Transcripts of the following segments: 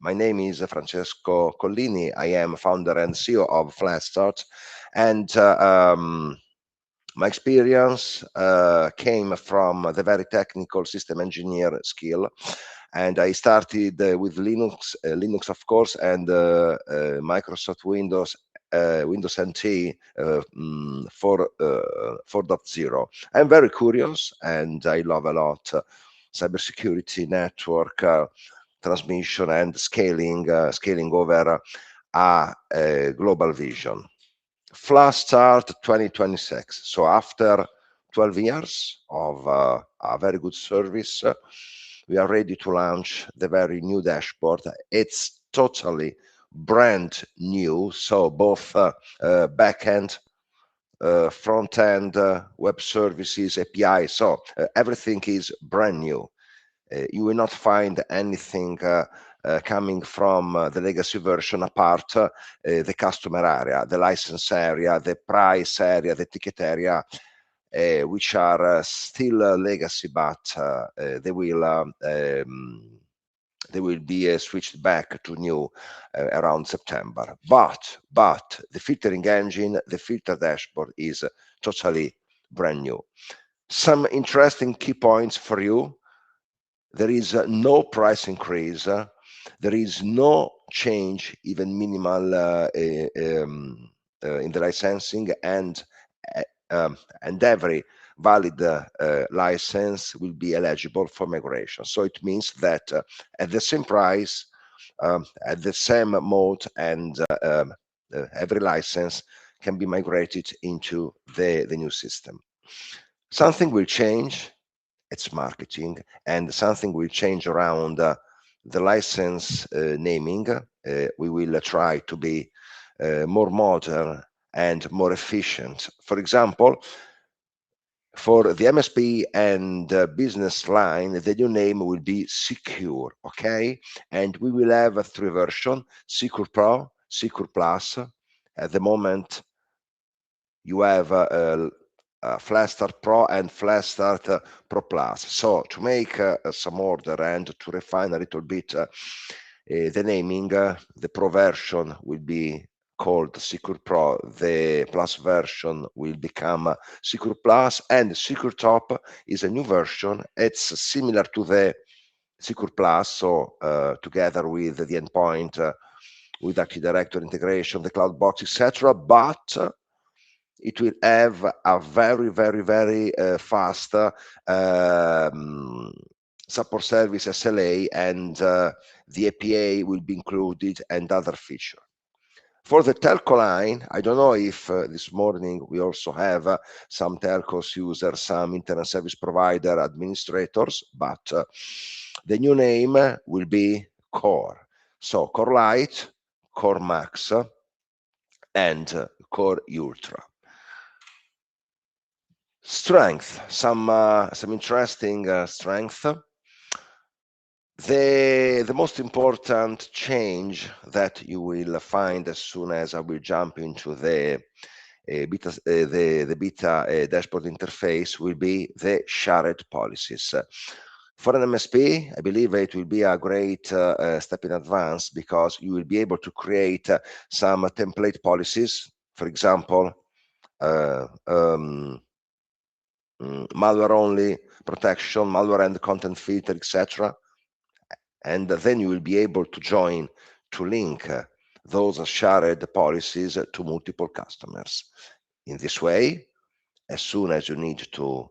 My name is Francesco Collini. I am founder and CEO of Flashstart, and my experience came from the very technical system engineer skill, and I started with Linux of course, and Microsoft Windows. Windows NT 4.0. I'm very curious and I love a lot cybersecurity, network transmission, and scaling over a global vision. Flash start 2026. So after 12 years of a very good service, we are ready to launch the very new dashboard. It's totally brand new. So both backend, front end, web services, API. So everything is brand new. You will not find anything coming from the legacy version apart the customer area, the license area, the price area, the ticket area, which are still legacy, but they will be switched back to new around September. But the filtering engine, the filter dashboard is totally brand new. Some interesting key points for you. There is no price increase. There is no change, even minimal, in the licensing, and every valid license will be eligible for migration. So it means that at the same price, at the same mode, and every license can be migrated into the new system. Something will change. It's marketing, and something will change around the license naming. We will try to be more modern and more efficient. For example, for the MSP and business line, the new name will be Secure, okay? And we will have 3 versions: Secure Pro, Secure Plus. At the moment, you have Flashstart Pro and Flashstart Pro Plus. So to make some order and to refine a little bit the naming, the Pro version will be called Secure Pro, the Plus version will become Secure Plus, and Secure Top is a new version. It's similar to the Secure Plus, so together with the endpoint, with Active Directory integration, the cloud box, etc. But it will have a very fast support service SLA, and the APA will be included, and other features. For the telco line, I don't know if this morning we also have some telcos users, some internet service provider administrators, but the new name will be Core. So Core Lite, Core Max, and Core Ultra. Strength, some interesting strength. The most important change that you will find as soon as I will jump into the beta dashboard interface will be the shared policies. For an MSP, I believe it will be a great step in advance, because you will be able to create some template policies, for example, malware only protection, malware and content filter, etc. And then you will be able to join, to link those shared policies to multiple customers. In this way, as soon as you need to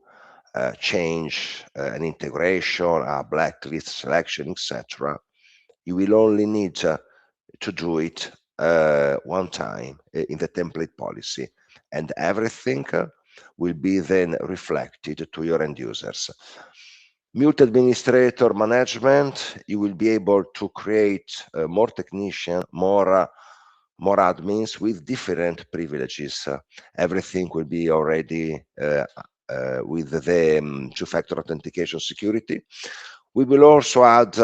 change an integration, a blacklist selection, etc., you will only need to do it one time in the template policy, and everything will be then reflected to your end users. Mute administrator management, you will be able to create more technicians, more admins with different privileges. Everything will be already with the two-factor authentication security. We will also add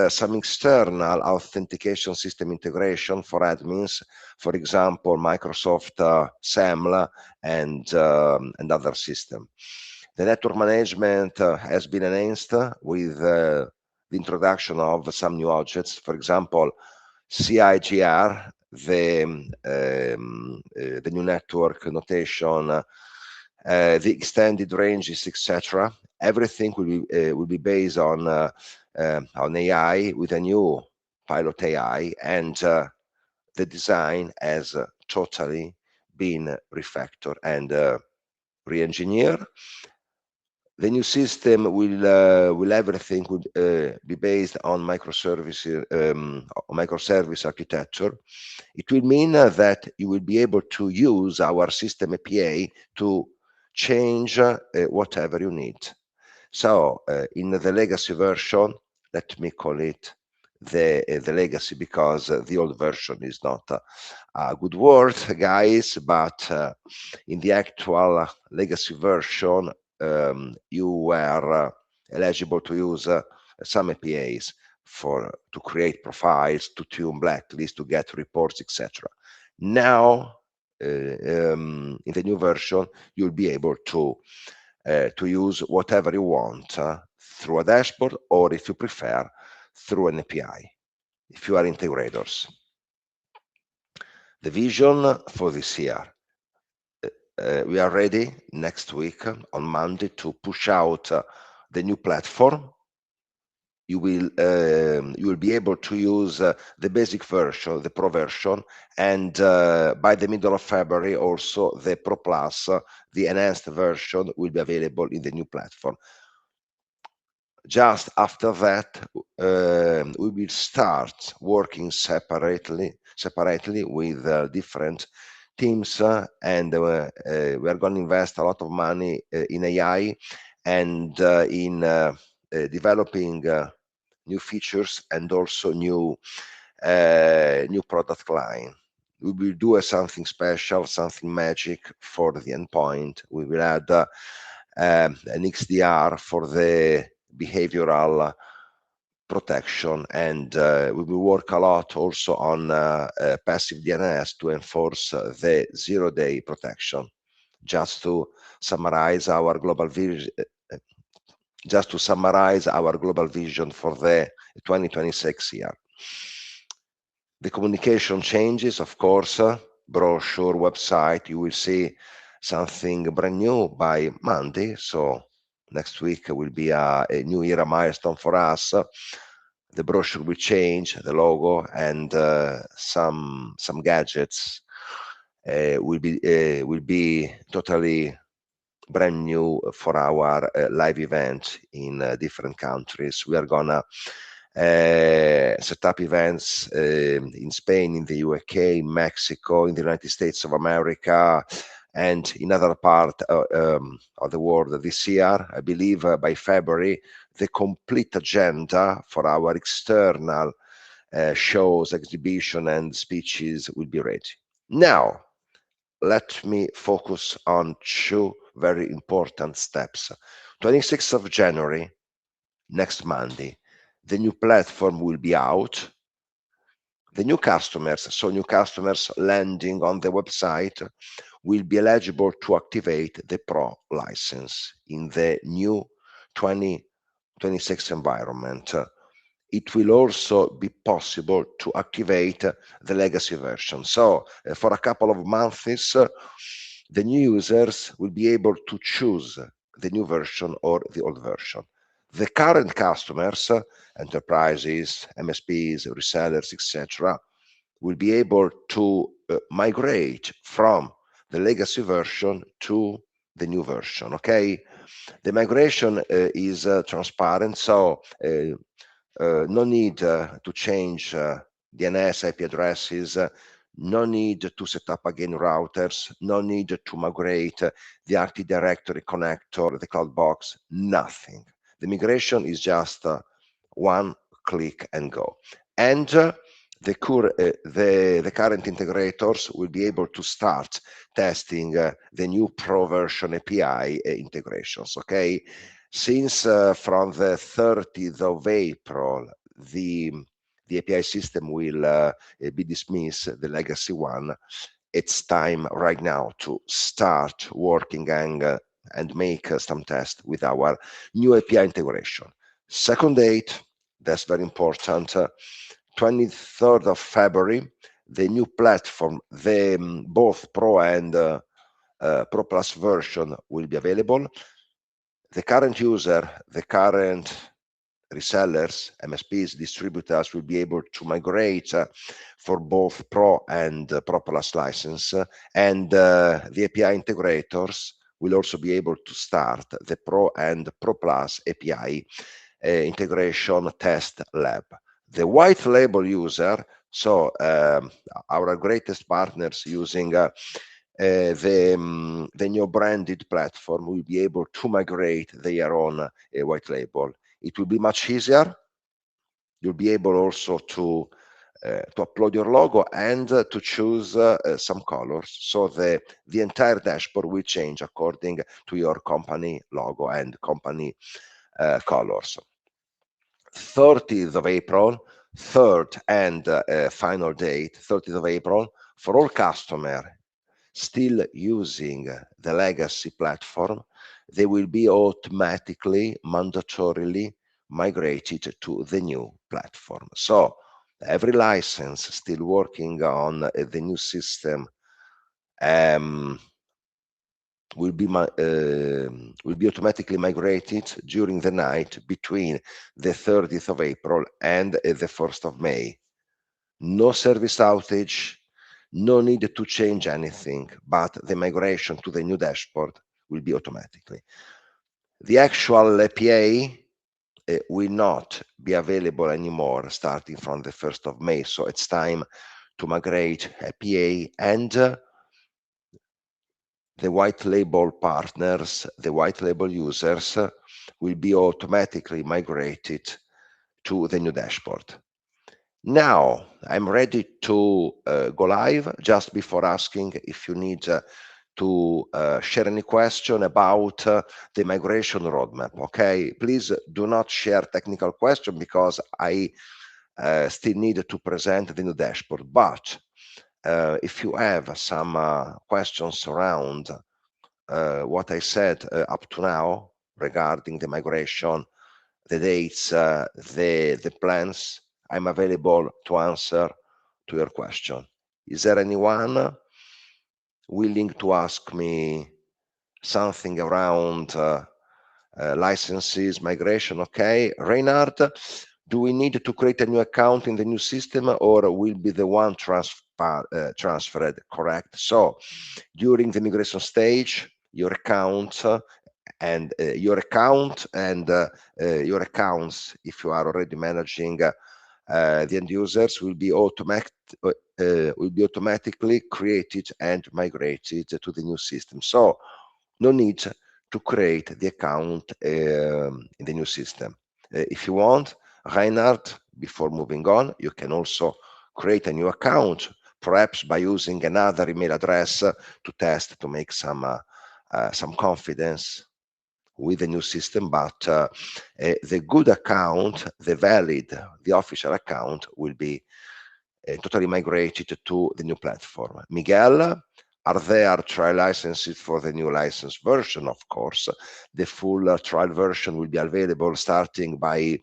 some external authentication system integration for admins, for example, Microsoft SAML and other systems. The network management has been enhanced with the introduction of some new objects, for example, CIGR, the new network notation, the extended ranges, etc. Everything will be based on AI with a new pilot AI, and the design has totally been refactored and re-engineered. The new system will everything would be based on microservice architecture. It will mean that you will be able to use our system API to change whatever you need. So in the legacy version, let me call it the legacy, because the old version is not a good word, guys, but in the actual legacy version, you were eligible to use some APIs to create profiles, to tune blacklists, to get reports, etc. Now, in the new version, you'll be able to use whatever you want through a dashboard, or if you prefer, through an API, if you are integrators. The vision for this year. We are ready next week on Monday to push out the new platform. You will be able to use the basic version, the Pro version, and by the middle of February also the Pro Plus, the enhanced version, will be available in the new platform. Just after that, we will start working separately with different teams, and we are going to invest a lot of money in AI and in developing new features and also new product line. We will do something special, something magic for the endpoint. We will add an XDR for the behavioral protection, and we will work a lot also on passive DNS to enforce the zero-day protection. Just to summarize our global vision, for the 2026 year. The communication changes, of course, brochure, website. You will see something brand new by Monday. So next week will be a new era milestone for us. The brochure will change, the logo, and some gadgets will be totally brand new for our live event in different countries. We are gonna set up events in Spain, in the UK, Mexico, in the United States of America, and in other part of the world this year. I believe by February, the complete agenda for our external shows, exhibition, and speeches will be ready. Now, let me focus on two very important steps. 26th of January, next Monday, the new platform will be out. The new customers, so new customers landing on the website, will be eligible to activate the Pro license in the new 2026 environment. It will also be possible to activate the legacy version. So for a couple of months, the new users will be able to choose the new version or the old version. The current customers, enterprises, MSPs, resellers, etc., will be able to migrate from the legacy version to the new version. Okay, the migration is transparent, so no need to change DNS IP addresses, no need to set up again routers, no need to migrate the Active Directory connector, the cloud box, nothing. The migration is just one click and go. And the current integrators will be able to start testing the new Pro version API integrations. Okay, since from the 30th of April, the API system will be dismissed, the legacy one. It's time right now to start working and make some tests with our new API integration. Second date, That's very important. 23rd of February, the new platform, the both Pro and Pro Plus version will be available. The current user, the current resellers, MSPs, distributors will be able to migrate for both Pro and Pro Plus license, and the API integrators will also be able to start the Pro and Pro Plus API integration test lab. The white label user, so our greatest partners using the new branded platform will be able to migrate their own white label. It will be much easier. You'll be able also to upload your logo and to choose some colors. So the entire dashboard will change according to your company logo and company colors. 30th of April, third and final date, 30th of April, for all customers still using the legacy platform, they will be automatically, mandatorily migrated to the new platform. So every license still working on the new system um, will be automatically migrated during the night between the 30th of April and the 1st of May. No service outage, no need to change anything, but the migration to the new dashboard will be automatically. The actual API will not be available anymore starting from the 1st of May. So it's time to migrate API, and the white label partners, the white label users will be automatically migrated to the new dashboard. Now I'm ready to go live. Just before asking if you need to share any question about the migration roadmap. Okay, please do not share technical question because I still need to present the new dashboard. But if you have some questions around what I said up to now regarding the migration, the dates, the plans, I'm available to answer to your question. Is there anyone willing to ask me something around licenses, migration? Okay, Reinhard, do we need to create a new account in the new system, or will be the one transferred? Correct. So during the migration stage, your account and your account and your accounts, if you are already managing the end users, will be automatically created and migrated to the new system. So no need to create the account in the new system. If you want, Reinhard, before moving on, you can also create a new account, perhaps by using another email address to test, to make some confidence with the new system. But the good account, the valid, the official account will be totally migrated to the new platform. Miguel, are there trial licenses for the new license version? Of course, the full trial version will be available starting by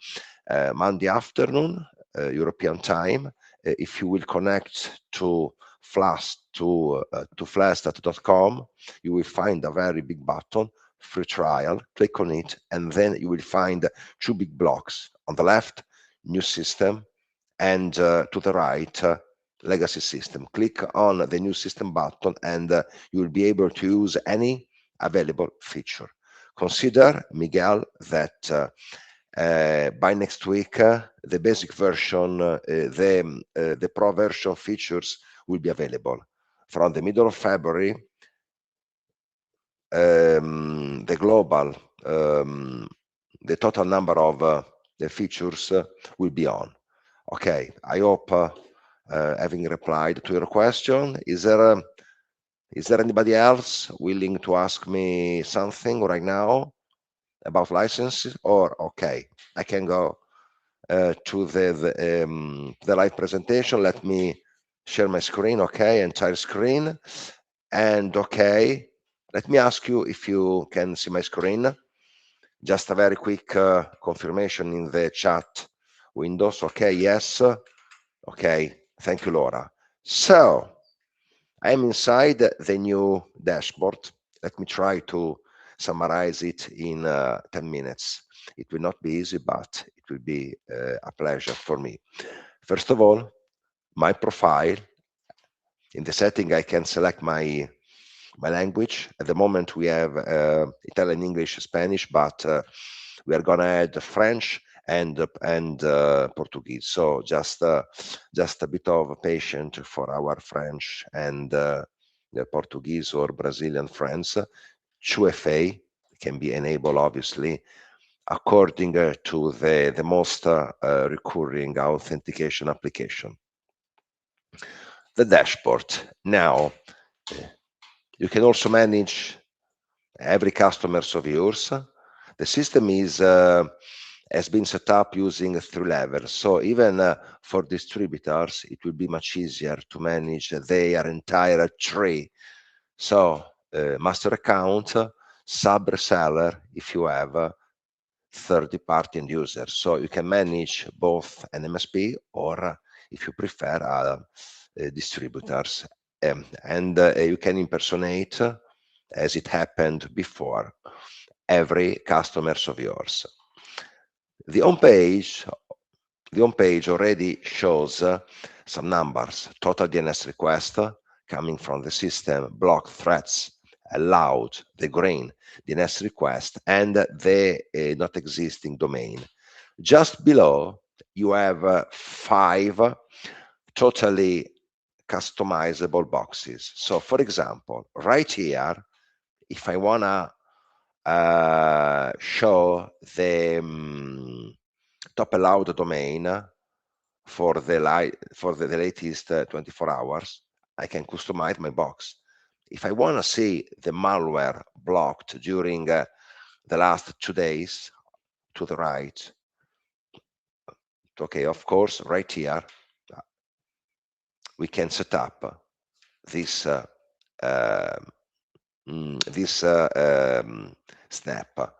Monday afternoon, European time. If you will connect to flastat.com, you will find a very big button, free trial. Click on it, and then you will find two big blocks. On the left, new system, and to the right, legacy system. Click on the new system button, and you will be able to use any available feature. Consider, Miguel, that by next week, the basic version, the pro version features will be available. From the middle of February, the global, the total number of the features will be on. Okay, I hope having replied to your question. Is there anybody else willing to ask me something right now about licenses? Or okay, I can go to the live presentation. Let me share my screen. Okay, entire screen. And okay, let me ask you if you can see my screen. Just a very quick confirmation in the chat Windows, okay, yes. Okay, thank you, Laura. So I am inside the new dashboard. Let me try to summarize it in 10 minutes. It will not be easy, but it will be a pleasure for me. First of all, my profile. In the setting, I can select my language. At the moment, we have Italian, English, Spanish, but we are gonna add French and Portuguese. So just a bit of patience for our French and the Portuguese or Brazilian friends. 2FA can be enabled, obviously, according to the most recurring authentication application. The dashboard. Now, you can also manage every customers of yours. The system has been set up using 3 levels. So even for distributors, it will be much easier to manage their entire tree. So master account, sub reseller, if you have third-party end users. So you can manage both an MSP or, if you prefer, distributors. And you can impersonate, as it happened before, every customers of yours. The home page already shows some numbers: total DNS request coming from the system, blocked threads, allowed, the green DNS request, and the not existing domain. Just below, you have 5 totally customizable boxes. So, for example, right here, if I wanna show the top allowed domain for the latest 24 hours, I can customize my box. If I want to see the malware blocked during the last 2 days, to the right, okay, of course, right here, we can set up this step.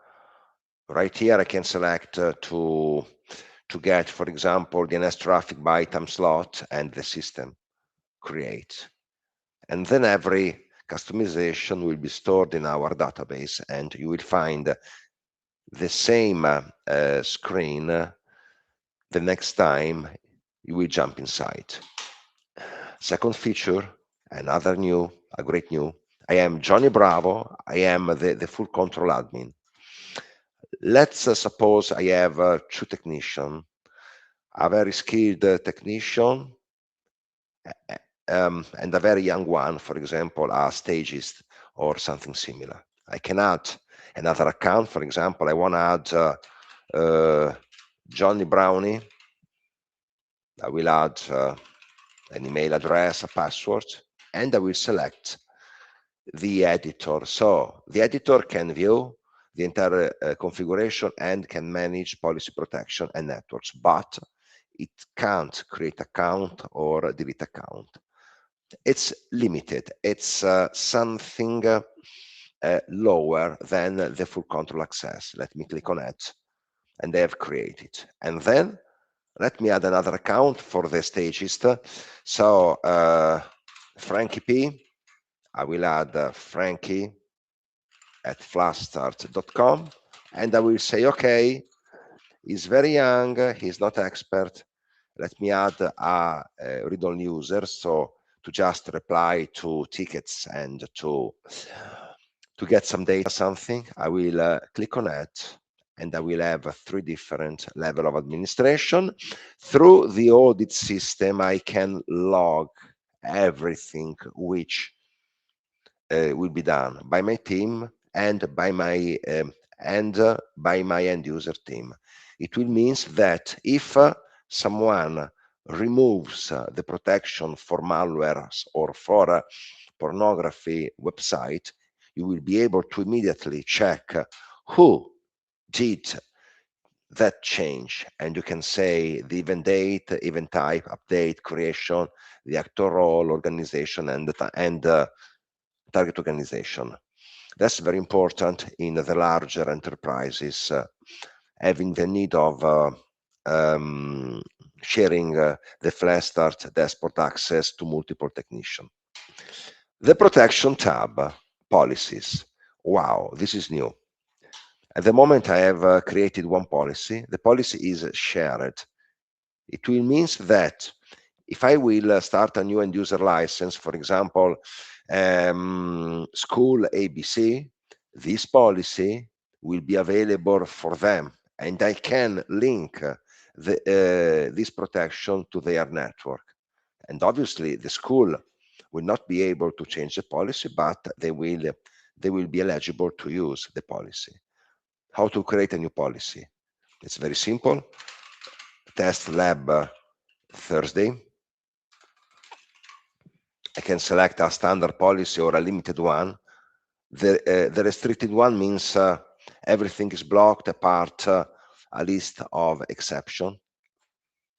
Right here, I can select to get, for example, DNS traffic by time slot and the system create. And then every customization will be stored in our database, and you will find the same screen the next time you will jump inside. Second feature, a great new. I am Johnny Bravo. I am the full control admin. Let's suppose I have 2 technicians, a very skilled technician and a very young one, for example, a stagist or something similar. I can add another account. For example, I want to add Johnny Brownie. I will add an email address, a password, and I will select the editor. So the editor can view the entire configuration and can manage policy protection and networks, but it can't create account or delete account. It's limited. It's something lower than the full control access. Let me click on it, and they have created. And then let me add another account for the stagist. So Frankie P, I will add Frankie at flashstart.com, and I will say, okay, he's very young, he's not expert. Let me add a read-only user, so to just reply to tickets and to get some data, something. I will click on it, and I will have 3 different level of administration. Through the audit system, I can log everything which will be done by my team and by my end user team. It will means that if someone removes the protection for malwares or for pornography website, you will be able to immediately check who did that change, and you can say the event date, event type, update, creation, the actor role, organization, and target organization. That's very important in the larger enterprises having the need of um, sharing the flash start dashboard access to multiple technicians. The protection tab, policies. Wow, this is new. At the moment, I have created one policy. The policy is shared. It will means that if I will start a new end user license, for example, school ABC, this policy will be available for them, and I can link this protection to their network. And obviously, the school will not be able to change the policy, but they will be eligible to use the policy. How to create a new policy? It's very simple. Test lab Thursday. I can select a standard policy or a limited one. The restricted one means everything is blocked apart a list of exception.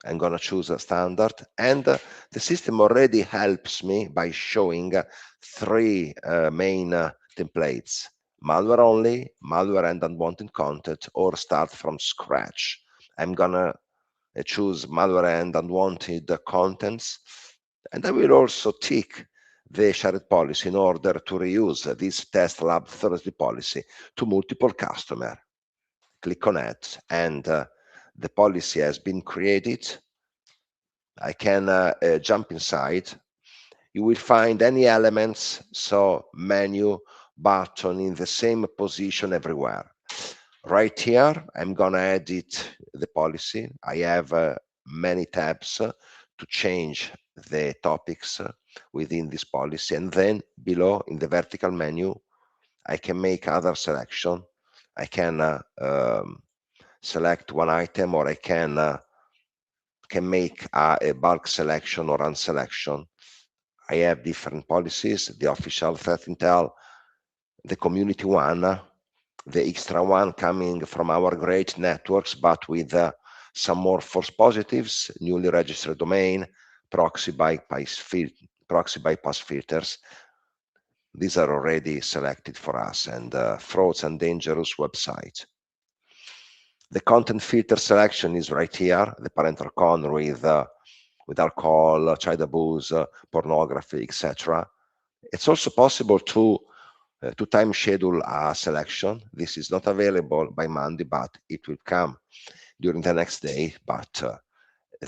I'm going to choose a standard, and the system already helps me by showing three main templates: malware only, malware and unwanted content, or start from scratch. I'm going to choose malware and unwanted contents, and I will also tick the shared policy in order to reuse this test lab Thursday policy to multiple customers. Click on Add, and the policy has been created. I can jump inside. You will find any elements, so menu, button in the same position everywhere. Right here, I'm gonna edit the policy. I have many tabs to change the topics within this policy, and then below in the vertical menu, I can make other selection. I can select one item, or I can make a bulk selection or unselection. I have different policies: the official threat intel, the community one, the extra one coming from our great networks, but with some more false positives, newly registered domain, proxy bypass filters. These are already selected for us, and frauds and dangerous websites. The content filter selection is right here, the parental con with alcohol, child abuse, pornography, etc. It's also possible to time schedule a selection. This is not available by Monday, but it will come during the next day. But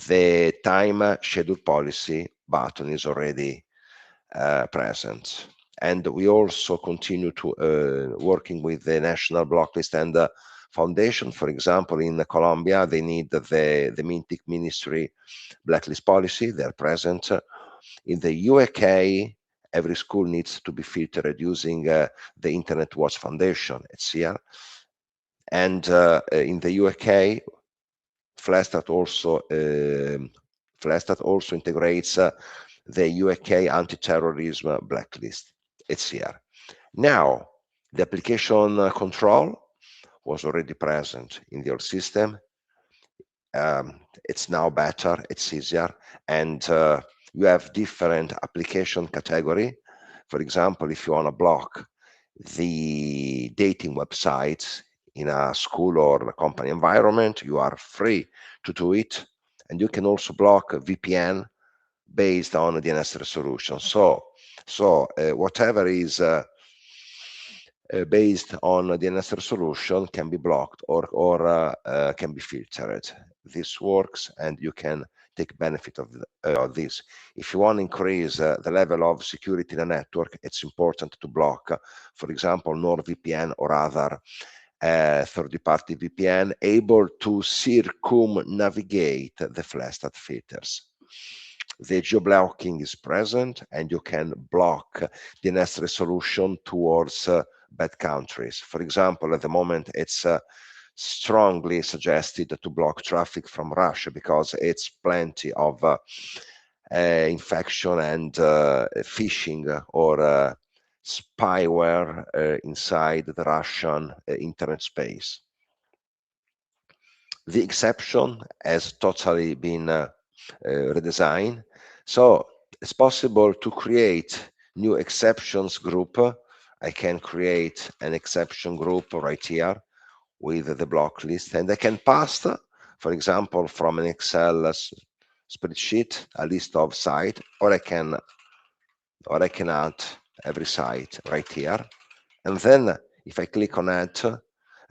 the time schedule policy button is already present. And we also continue to working with the National Blocklist and Foundation. For example, in Colombia, they need the MINTIC Ministry blacklist policy. They're present. In the UK, every school needs to be filtered using the Internet Watch Foundation. It's here. And in the UK, Flastat also integrates the UK anti-terrorism blacklist. It's here. Now, the application control was already present in the old system. It's now better, it's easier, and you have different application category. For example, if you want to block the dating websites in a school or a company environment, you are free to do it. And you can also block VPN based on the DNS resolution. So whatever is based on the DNS resolution can be blocked or can be filtered. This works, and you can take benefit of this. If you want to increase the level of security in a network, it's important to block, for example, NordVPN or other third-party VPN able to circumnavigate the Flastat filters. The geo-blocking is present, and you can block DNS resolution towards bad countries. For example, at the moment, it's strongly suggested to block traffic from Russia because it's plenty of infection and phishing or spyware inside the Russian internet space. The exception has totally been redesigned, so it's possible to create new exceptions group. I can create an exception group right here with the block list, and I can pass, for example, from an Excel spreadsheet, a list of sites, or I can add every site right here. And then if I click on add,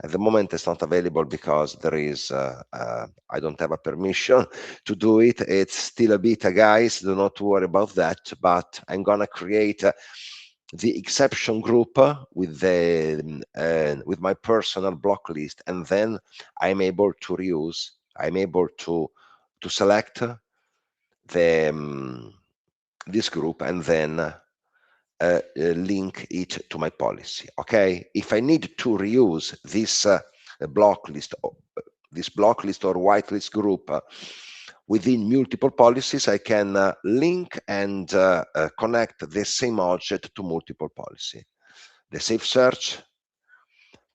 at the moment it's not available because there is I don't have a permission to do it. It's still a beta, guys. Do not worry about that. But I'm gonna create the exception group with my personal block list, and then I'm able to reuse. I'm able to select the this group and then link it to my policy. Okay, if I need to reuse this block list, this block list or whitelist group within multiple policies, I can link and connect the same object to multiple policy. The safe search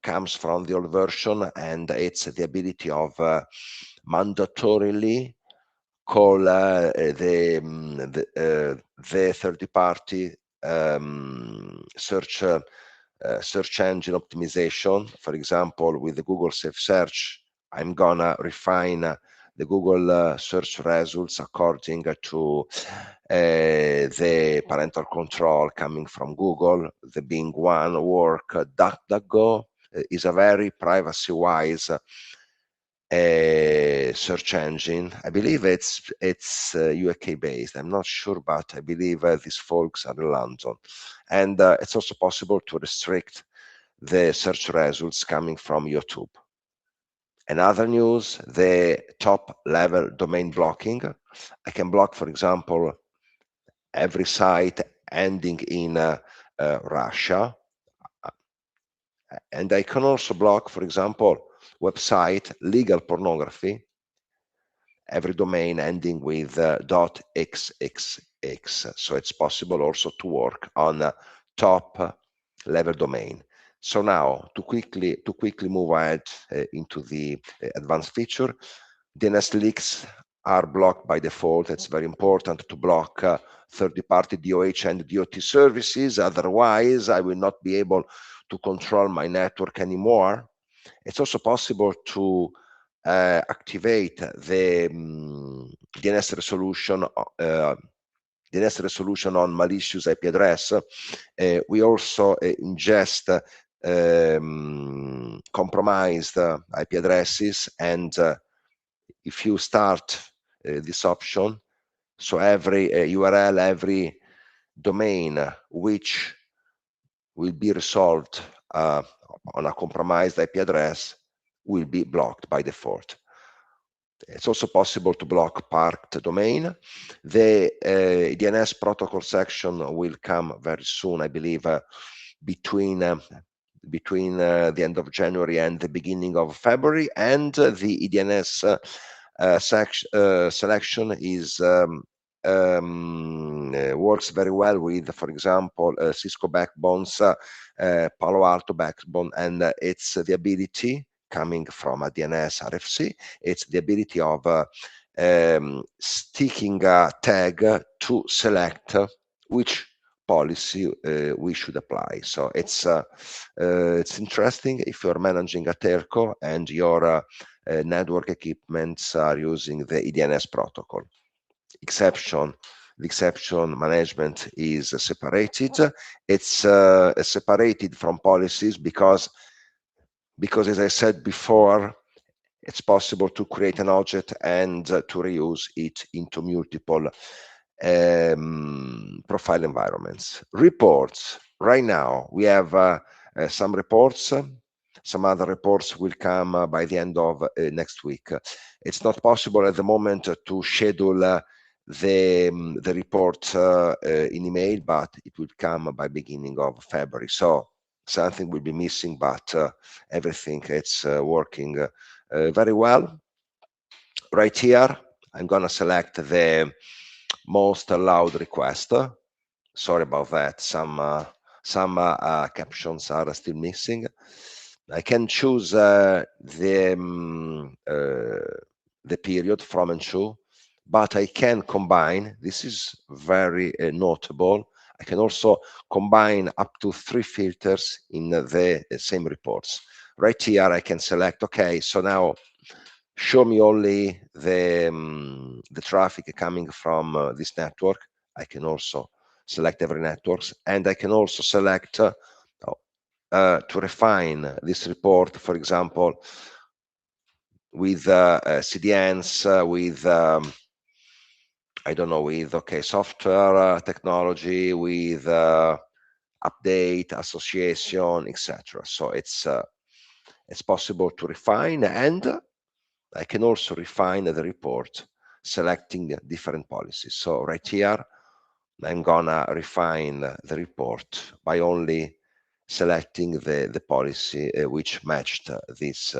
comes from the old version, and it's the ability of mandatorily call the third party search engine optimization. For example, with the Google Safe Search, I'm gonna refine the Google search results according to the parental control coming from Google. The Bing one work. DuckDuckGo is a very privacy-wise search engine. I believe it's UK based. I'm not sure, but I believe these folks are in London, and it's also possible to restrict the search results coming from YouTube. Another news, the top level domain blocking. I can block, for example, every site ending in Russia, and I can also block, for example, website legal pornography, every domain ending with .xxx. So it's possible also to work on a top level domain. So now to quickly move ahead into the advanced feature, DNS leaks are blocked by default. It's very important to block third-party DOH and DOT services. Otherwise, I will not be able to control my network anymore. It's also possible to activate the DNS resolution on malicious IP address. We also ingest compromised IP addresses, and if you start this option, so every URL, every domain which will be resolved on a compromised IP address will be blocked by default. It's also possible to block parked domain. The DNS protocol section will come very soon, I believe, between the end of January and the beginning of February, and the EDNS selection is works very well with, for example, Cisco backbones, Palo Alto backbone, and it's the ability coming from a DNS RFC. It's the ability of sticking a tag to select which policy we should apply. So it's interesting if you're managing a telco and your network equipments are using the EDNS protocol. The exception management is separated. It's separated from policies because as I said before, it's possible to create an object and to reuse it into multiple profile environments. Reports. Right now, we have some reports. Some other reports will come by the end of next week. It's not possible at the moment to schedule the report in email, but it will come by beginning of February. So something will be missing, but everything it's working very well. Right here, I'm gonna select the most allowed request. Sorry about that. Some captions are still missing. I can choose the period from and to, but I can combine. This is very notable. I can also combine up to 3 filters in the same reports. Right here, I can select, okay, so now show me only the traffic coming from this network. I can also select every networks, and I can also select to refine this report, for example, with CDNs, with I don't know, with software technology, with update, association, etc. So it's possible to refine, and I can also refine the report selecting different policies. So right here, I'm gonna refine the report by only selecting the policy which matched this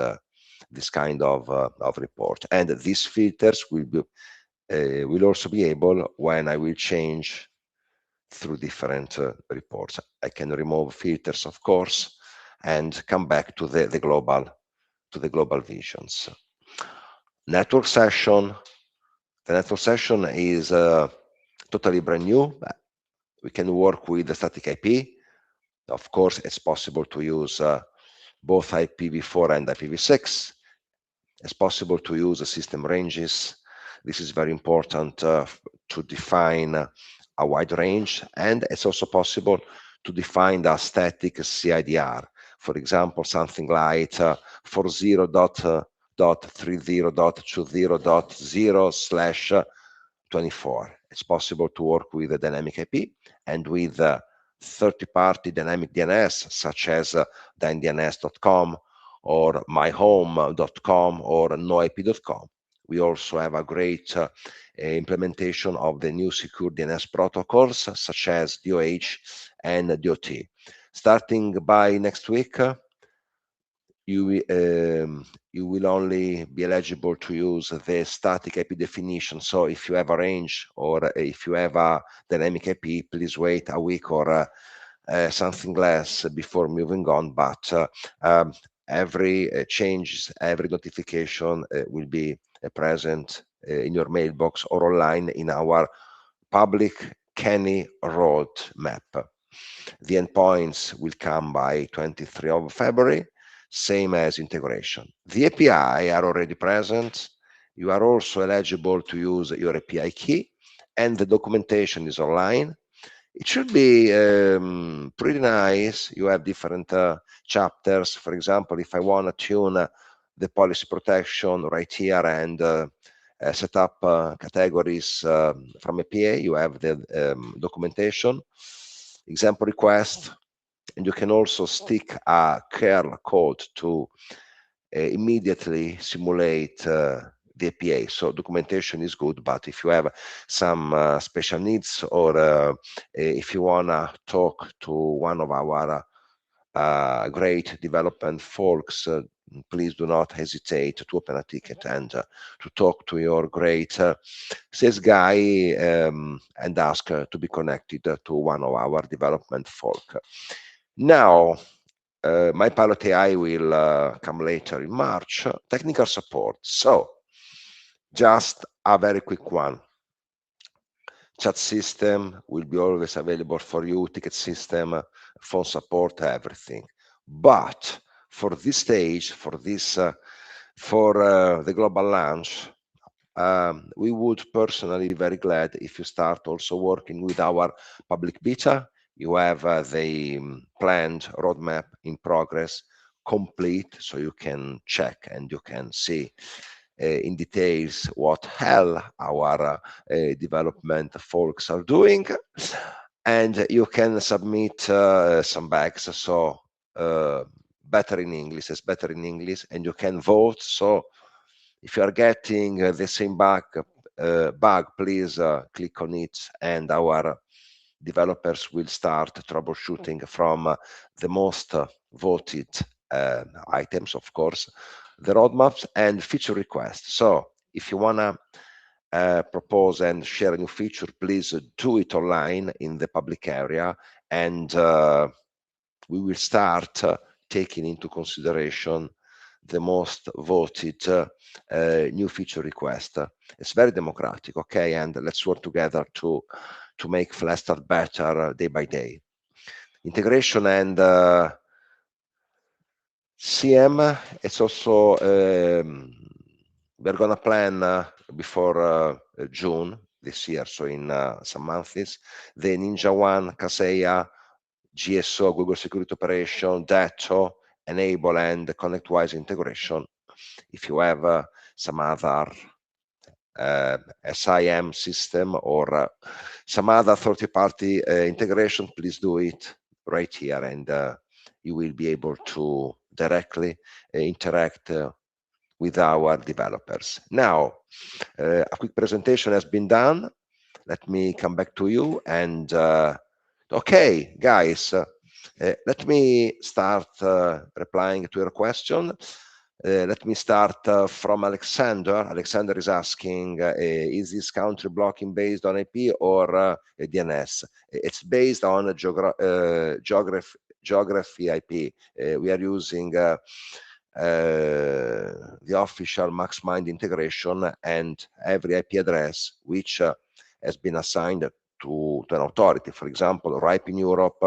kind of report. And these filters will also be able when I will change through different reports. I can remove filters, of course, and come back to the global visions. Network session. The network session is totally brand new. We can work with the static IP. Of course, it's possible to use both IPv4 and IPv6. It's possible to use system ranges. This is very important to define a wide range, and it's also possible to define a static CIDR. For example, something like 40.30.20.0/24. It's possible to work with a dynamic IP and with third-party dynamic DNS, such as dynDNS.com or myhome.com or noip.com. We also have a great implementation of the new secure DNS protocols, such as DOH and DOT. Starting by next week, you will only be eligible to use the static IP definition. So if you have a range or if you have a dynamic IP, please wait a week or something less before moving on. But every change, every notification will be present in your mailbox or online in our public Kenny roadmap. The endpoints will come by 23 of February, same as integration. The API are already present. You are also eligible to use your API key, and the documentation is online. It should be pretty nice. You have different chapters. For example, if I want to tune the policy protection right here and set up categories from APA, you have the documentation, example request, and you can also stick a curl code to immediately simulate the APA. So documentation is good, but if you have some special needs or if you wanna talk to one of our great development folks, please do not hesitate to open a ticket and to talk to your great sales guy and ask to be connected to one of our development folk. Now, my pilot AI will come later in March. Technical support. So, just a very quick one. Chat system will be always available for you, ticket system, phone support, everything. But for this stage, for the global launch, we would personally be very glad if you start also working with our public beta. You have the planned roadmap in progress complete, so you can check and you can see in details what hell our development folks are doing, and you can submit some bugs. So better in English is better in English, and you can vote. So if you are getting the same bug, please click on it, and our developers will start troubleshooting from the most voted items, of course, the roadmaps and feature requests. So if you wanna propose and share a new feature, please do it online in the public area, and we will start taking into consideration the most voted new feature request. It's very democratic, okay? And let's work together to make Flashstart better day by day. Integration and CM, it's also we're gonna plan before June this year, so in some months, the Ninja One, Kaseya, GSO, Google Security Operation, DATO, enable and ConnectWise integration. If you have some other SIM system or some other third-party integration, please do it right here, and you will be able to directly interact with our developers. Now, a quick presentation has been done. Let me come back to you and okay, guys, let me start replying to your question. Let me start from Alexander. Alexander is asking, is this country blocking based on IP or DNS? It's based on geography IP. We are using the official MaxMind integration, and every IP address which has been assigned to an authority, for example, RIPE in Europe,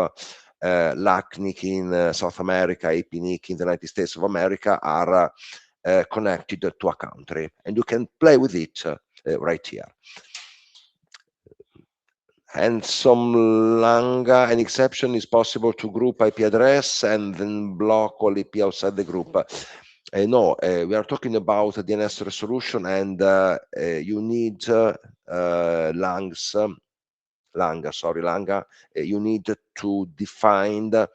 LACNIC in South America, APNIC in the United States of America, are connected to a country, and you can play with it right here. And some Langa, an exception is possible to group IP address and then block all IP outside the group. No, we are talking about a DNS resolution, and you need Langa. You need to define the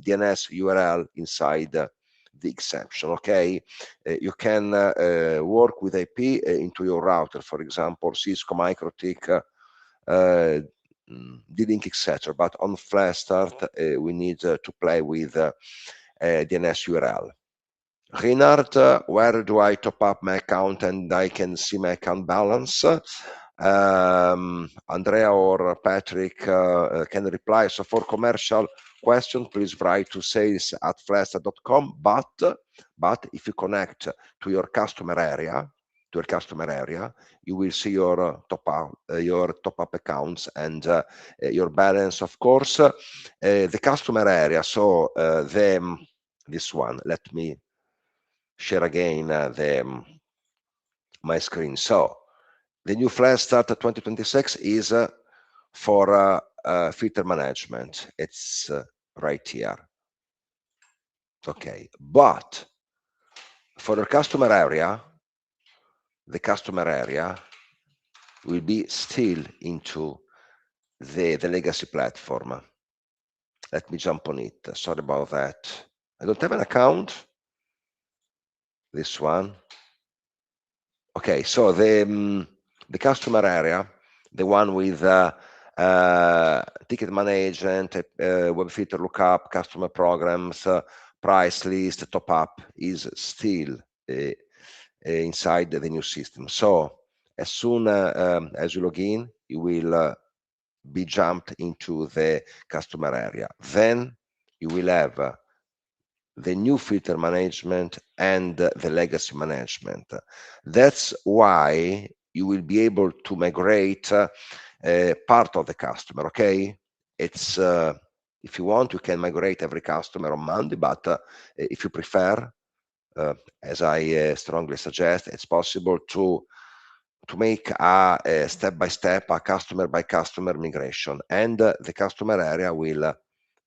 DNS URL inside the exception. Okay, you can work with IP into your router, for example, Cisco, MikroTik, D-Link, etc. But on flash start, we need to play with DNS URL. Reinhard, where do I top up my account and I can see my account balance? Andrea or Patrick can reply. So for commercial question, please write to sales@flesta.com. But if you connect to your customer area, you will see your top up accounts and your balance, of course. The customer area. So this one. Let me share again my screen. So the new Flash Start 2026 is for filter management. It's right here. Okay, but for the customer area will be still into the legacy platform. Let me jump on it. Sorry about that. I don't have an account. This one. Okay, so the customer area, the one with ticket management, web filter lookup, customer programs, price list, top up, is still inside the new system. So as soon as you log in, you will be jumped into the customer area. Then you will have the new filter management and the legacy management. That's why you will be able to migrate part of the customer. Okay, it's if you want, you can migrate every customer on Monday, but if you prefer, as I strongly suggest, it's possible to make a step-by-step, a customer-by-customer migration, and the customer area will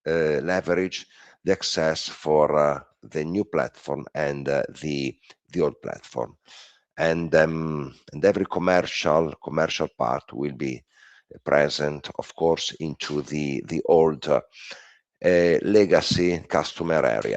leverage the access for the new platform and the old platform, and every commercial part will be present, of course, into the old legacy customer area.